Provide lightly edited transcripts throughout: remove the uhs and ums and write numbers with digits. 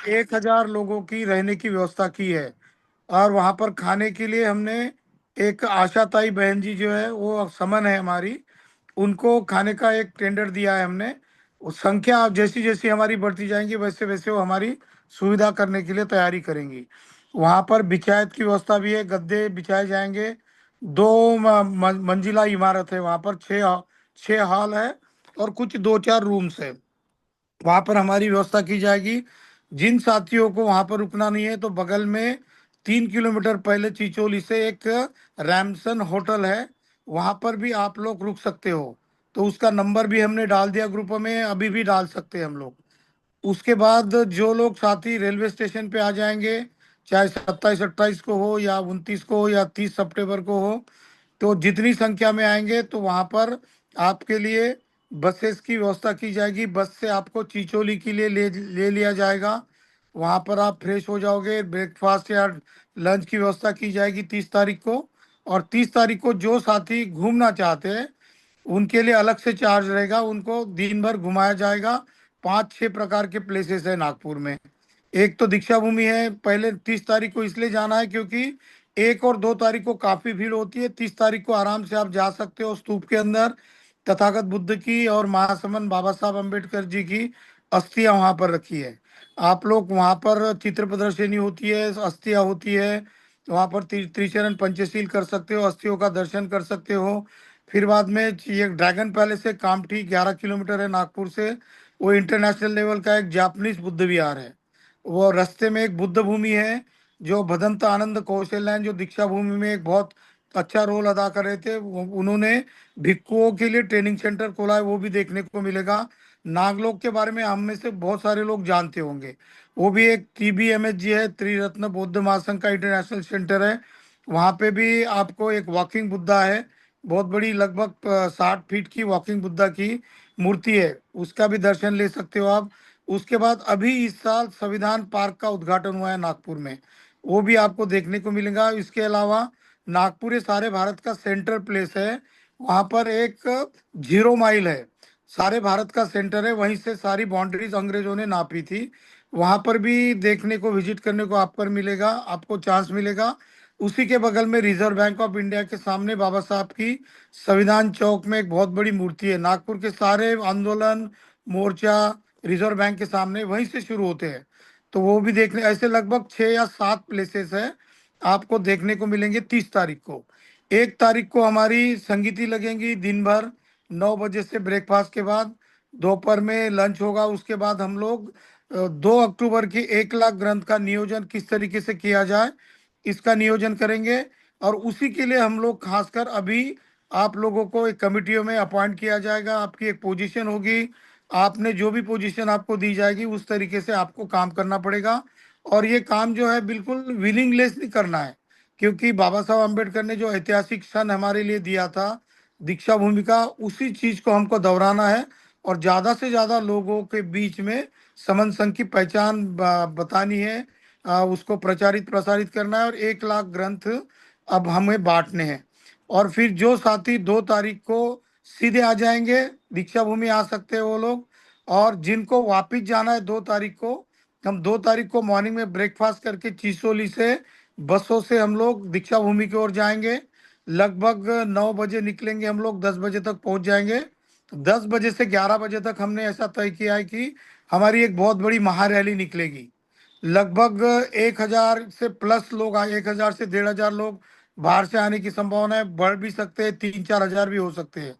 1000 लोगों की रहने की व्यवस्था की है। और वहाँ पर खाने के लिए हमने एक आशाताई बहन जी जो है वो समन है हमारी, उनको खाने का एक टेंडर दिया है हमने। उस संख्या जैसी जैसी हमारी बढ़ती जाएंगी वैसे वैसे वो हमारी सुविधा करने के लिए तैयारी करेंगी। वहाँ पर बिछायत की व्यवस्था भी है, गद्दे बिछाए जाएंगे। दो मंजिला इमारत है वहाँ पर, छः हॉल है और कुछ दो चार रूम्स है। वहाँ पर हमारी व्यवस्था की जाएगी। जिन साथियों को वहाँ पर रुकना नहीं है तो बगल में 3 किलोमीटर पहले चिचोली से एक रैमसन होटल है, वहाँ पर भी आप लोग रुक सकते हो। तो उसका नंबर भी हमने डाल दिया ग्रुप में, अभी भी डाल सकते हैं हम लोग। उसके बाद जो लोग साथी रेलवे स्टेशन पे आ जाएंगे, चाहे 27-28 को हो या 29 को हो या 30 सितंबर को हो, तो जितनी संख्या में आएंगे तो वहाँ पर आपके लिए बसेस की व्यवस्था की जाएगी। बस से आपको चिचोली के लिए ले लिया जाएगा। वहाँ पर आप फ्रेश हो जाओगे, ब्रेकफास्ट या लंच की व्यवस्था की जाएगी 30 तारीख को। और 30 तारीख को जो साथी घूमना चाहते हैं उनके लिए अलग से चार्ज रहेगा, उनको दिन भर घुमाया जाएगा। 5-6 प्रकार के प्लेसेस है नागपुर में। एक तो दीक्षा भूमि है, पहले 30 तारीख को इसलिए जाना है क्योंकि 1 और 2 तारीख को काफी भीड़ होती है। 30 तारीख को आराम से आप जा सकते हो स्तूप के अंदर। तथागत बुद्ध की और महासमन बाबा साहब अम्बेडकर जी की अस्थियां वहां पर रखी है। आप लोग वहां पर चित्र प्रदर्शनी होती है, अस्थियां होती है। वहां पर त्रिचरण पंचशील कर सकते हो, अस्थियों का दर्शन कर सकते हो। फिर बाद में ये ड्रैगन पैलेस है, कामठी 11 किलोमीटर है नागपुर से। वो इंटरनेशनल लेवल का एक जापानीज बुद्ध विहार है। वो रास्ते में एक बुद्ध भूमि है, जो भदंत आनंद कौशल्यान जो दीक्षा भूमि में एक बहुत अच्छा रोल अदा कर रहे थे, उन्होंने भिक्षुओं के लिए ट्रेनिंग सेंटर खोला है, वो भी देखने को मिलेगा। नागलोक के बारे में हम में से बहुत सारे लोग जानते होंगे। वो भी एक TBMH जी है, त्रिरत्न बौद्ध महासंघ का इंटरनेशनल सेंटर है। वहाँ पे भी आपको एक वॉकिंग बुद्धा है, बहुत बड़ी, लगभग 60 फीट की वॉकिंग बुद्धा की मूर्ति है, उसका भी दर्शन ले सकते हो आप। उसके बाद अभी इस साल संविधान पार्क का उद्घाटन हुआ है नागपुर में, वो भी आपको देखने को मिलेगा। इसके अलावा नागपुर ये सारे भारत का सेंट्रल प्लेस है। वहाँ पर एक 0 माइल है, सारे भारत का सेंटर है, वहीं से सारी बाउंड्रीज अंग्रेजों ने नापी थी। वहाँ पर भी देखने को, विजिट करने को आप पर मिलेगा, आपको चांस मिलेगा। उसी के बगल में रिजर्व बैंक ऑफ इंडिया के सामने बाबा साहब की संविधान चौक में एक बहुत बड़ी मूर्ति है। नागपुर के सारे आंदोलन, मोर्चा रिजर्व बैंक के सामने वहीं से शुरू होते हैं। तो वो भी देखने, ऐसे लगभग 6 या 7 प्लेसेस है आपको देखने को मिलेंगे 30 तारीख को। 1 तारीख को हमारी संगीति लगेंगी दिन भर, 9 बजे से ब्रेकफास्ट के बाद। दोपहर में लंच होगा। उसके बाद हम लोग 2 अक्टूबर की 1 लाख ग्रंथ का नियोजन किस तरीके से किया जाए इसका नियोजन करेंगे। और उसी के लिए हम लोग खासकर अभी आप लोगों को एक कमिटियों में अपॉइंट किया जाएगा, आपकी एक पोजीशन होगी। आपने जो भी पोजीशन आपको दी जाएगी उस तरीके से आपको काम करना पड़ेगा। और ये काम जो है बिल्कुल विलिंगलेस नहीं करना है, क्योंकि बाबा साहब अम्बेडकर ने जो ऐतिहासिक क्षण हमारे लिए दिया था दीक्षा भूमि का, उसी चीज को हमको दोहराना है। और ज्यादा से ज्यादा लोगों के बीच में समन संघ की पहचान बतानी है, उसको प्रचारित प्रसारित करना है। और 1 लाख ग्रंथ अब हमें बांटने हैं। और फिर जो साथी 2 तारीख को सीधे आ जाएंगे, दीक्षा भूमि आ सकते हैं वो लोग। और जिनको वापिस जाना है 2 तारीख को, हम 2 तारीख को मॉर्निंग में ब्रेकफास्ट करके चिसोली से बसों से हम लोग दीक्षा भूमि की ओर जाएंगे। लगभग 9 बजे निकलेंगे, हम लोग 10 बजे तक पहुंच जाएंगे। 10 बजे से 11 बजे तक हमने ऐसा तय किया है कि हमारी एक बहुत बड़ी महारैली निकलेगी। लगभग 1,000 से प्लस लोग आए, 1,000 से 1,500 लोग बाहर से आने की संभावना है, बढ़ भी सकते हैं, 3-4 हजार भी हो सकते हैं।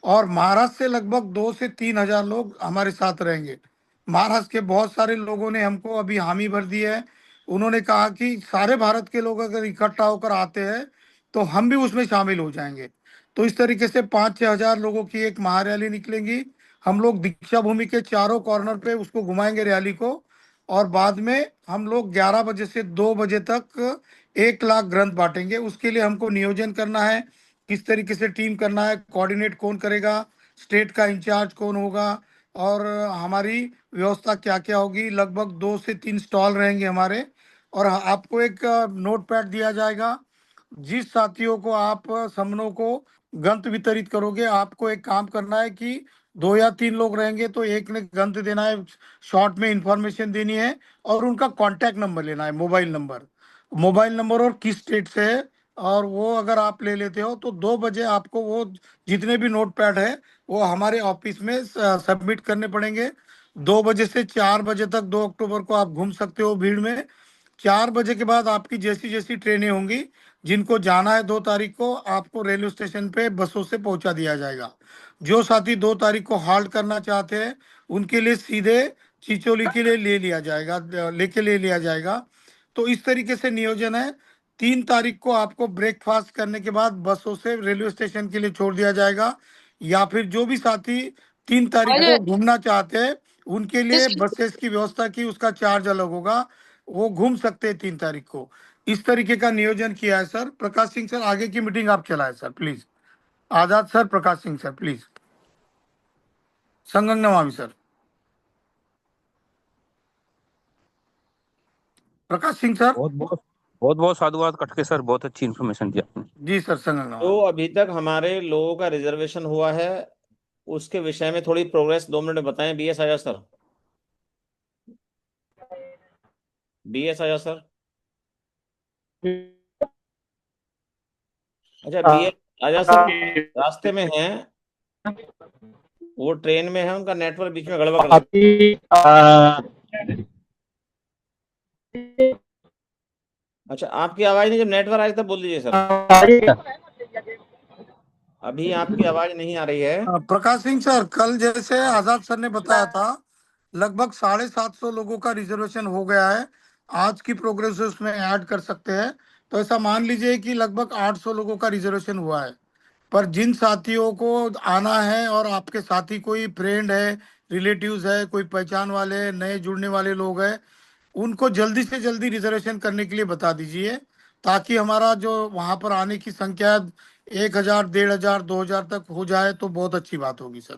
और महाराष्ट्र से लगभग 2 से 3 हजार लोग हमारे साथ रहेंगे। महाराष्ट्र के बहुत सारे लोगों ने हमको अभी हामी भर दी है। उन्होंने कहा कि सारे भारत के लोग अगर इकट्ठा होकर आते हैं तो हम भी उसमें शामिल हो जाएंगे। तो इस तरीके से 5-6 हजार लोगों की एक महारैली निकलेंगी। हम लोग दीक्षा भूमि के चारों कॉर्नर पे उसको घुमाएंगे रैली को। और बाद में हम लोग 11 बजे से 2 बजे तक 1 लाख ग्रंथ बांटेंगे। उसके लिए हमको नियोजन करना है, किस तरीके से टीम करना है, कोऑर्डिनेट कौन करेगा, स्टेट का इंचार्ज कौन होगा, और हमारी व्यवस्था क्या क्या होगी। लगभग 2 से 3 स्टॉल रहेंगे हमारे। और आपको एक नोट पैड दिया जाएगा। जिस साथियों को आप समनों को गंत वितरित करोगे, आपको एक काम करना है कि दो या तीन लोग रहेंगे तो एक ने गंध देना है, शॉर्ट में इंफॉर्मेशन देनी है, और उनका कांटेक्ट नंबर लेना है, मोबाइल नंबर और किस स्टेट से है। और वो अगर आप ले लेते हो तो 2 बजे आपको वो जितने भी नोट पैड है वो हमारे ऑफिस में सबमिट करने पड़ेंगे। 2 बजे से 4 बजे तक 2 अक्टूबर को आप घूम सकते हो भीड़ में। 4 बजे के बाद आपकी जैसी जैसी ट्रेनें होंगी, जिनको जाना है 2 तारीख को, आपको रेलवे स्टेशन पे बसों से पहुंचा दिया जाएगा। जो साथी 2 तारीख को हाल्ट करना चाहते हैं उनके लिए सीधे चिचोली के लिए ले लिया जाएगा। तो इस तरीके से नियोजन है। 3 तारीख को आपको ब्रेकफास्ट करने के बाद बसों से रेलवे स्टेशन के लिए छोड़ दिया जाएगा। या फिर जो भी साथी 3 तारीख को घूमना चाहते हैं उनके लिए बसेस की व्यवस्था की, उसका चार्ज अलग होगा, वो घूम सकते हैं 3 तारीख को। इस तरीके का नियोजन किया है सर। प्रकाश सिंह सर, आगे की मीटिंग आप चलाएं sir please. Azad sir, Prakash Singh sir please. Sangam Namami sir. Prakash Singh sir. बहुत बहुत बहुत बहुत साधुवाद कटके सर, बहुत अच्छी इन्फॉर्मेशन दी आपने। जी सर, संगम तो नमामि। अभी तक हमारे लोगों का रिजर्वेशन हुआ है, उसके विषय में थोड़ी प्रोग्रेस 2 मिनट में बताएं। बीएस आजाद सर, बीएस आजाद सर। अच्छा, बीएस आजाद सर रास्ते में हैं, वो ट्रेन में है, उनका नेटवर्क बीच में गड़बड़ कर अच्छा, आपकी आवाज नहीं, जब नेटवर्क आए तब बोल दीजिए सर। अभी आपकी आवाज नहीं आ रही है। प्रकाश सिंह सर, कल जैसे आजाद सर ने बताया था लगभग 750 लोगों का रिजर्वेशन हो गया है। आज की प्रोग्रेस उसमें ऐड कर सकते हैं। तो ऐसा मान लीजिए कि लगभग 800 लोगों का रिजर्वेशन हुआ है। पर जिन साथियों को आना है और आपके साथी कोई फ्रेंड है, रिलेटिव्स है, कोई पहचान वाले नए जुड़ने वाले लोग हैं, उनको जल्दी से जल्दी रिजर्वेशन करने के लिए बता दीजिए, ताकि हमारा जो वहां पर आने की संख्या 1,000, 1,500, 2,000 तक हो जाए तो बहुत अच्छी बात होगी सर।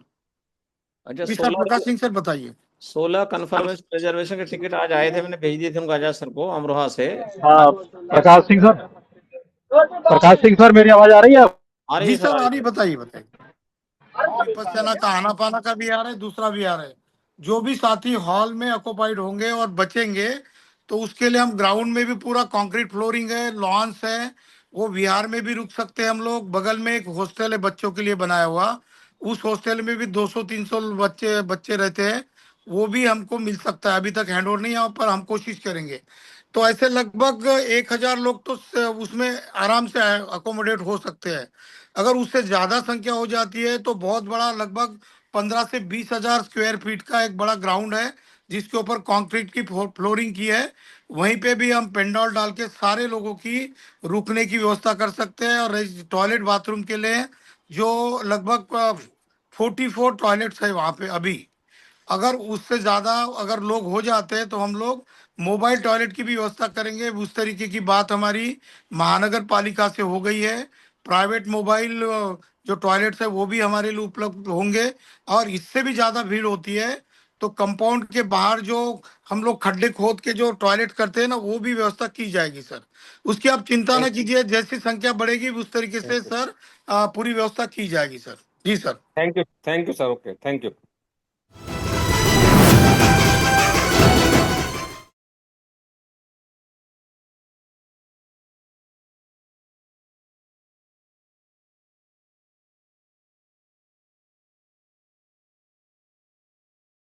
अच्छा, जी सर, प्रकाश सिंह सर बताइए। 16 कन्फर्मेशन रिजर्वेशन के टिकट आज आए थे, मैंने भेज दिए थे उनको, आजाद सर को, अमरोहा से। हाँ, प्रकाश सिंह सर मेरी आवाज आ रही है? आ रही जी है सर, सर, आ आ रही रही, है। बताइए बताइए। विपस्सना का आना पाना का भी आ रहा है, दूसरा भी आ रहा है। जो भी साथी हॉल में ऑक्युपाइड होंगे और बचेंगे तो उसके लिए हम ग्राउंड में भी पूरा कंक्रीट फ्लोरिंग है, लॉन्स है, वो विहार में भी रुक सकते हैं हम लोग। बगल में एक हॉस्टल है बच्चों के लिए बनाया हुआ, उस हॉस्टल में भी 200-300 बच्चे बच्चे रहते हैं, वो भी हमको मिल सकता है। अभी तक हैंड ओवर नहीं है पर हम कोशिश करेंगे। तो ऐसे लगभग 1,000 लोग तो उसमें आराम से अकोमोडेट हो सकते हैं। अगर उससे ज्यादा संख्या हो जाती है तो बहुत बड़ा, लगभग 15 से 20 हजार स्क्वायर फीट का एक बड़ा ग्राउंड है, जिसके ऊपर कंक्रीट की फ्लोरिंग की है। वहीं पे भी हम पेंडॉल डाल के सारे लोगों की रुकने की व्यवस्था कर सकते हैं। और टॉयलेट बाथरूम के लिए जो लगभग 44 टॉयलेट्स है वहाँ पे अभी। अगर उससे ज्यादा अगर लोग हो जाते हैं तो हम लोग मोबाइल टॉयलेट की भी व्यवस्था करेंगे। उस तरीके की बात हमारी महानगर पालिका से हो गई है। प्राइवेट मोबाइल जो टॉयलेट्स है वो भी हमारे लिए उपलब्ध होंगे। और इससे भी ज्यादा भीड़ होती है तो कंपाउंड के बाहर जो हम लोग खड्डे खोद के जो टॉयलेट करते हैं ना, वो भी व्यवस्था की जाएगी सर। उसकी आप चिंता ना कीजिए, जैसी संख्या बढ़ेगी उस तरीके से सर पूरी व्यवस्था की जाएगी सर। जी sir. Thank you sir, okay, thank you.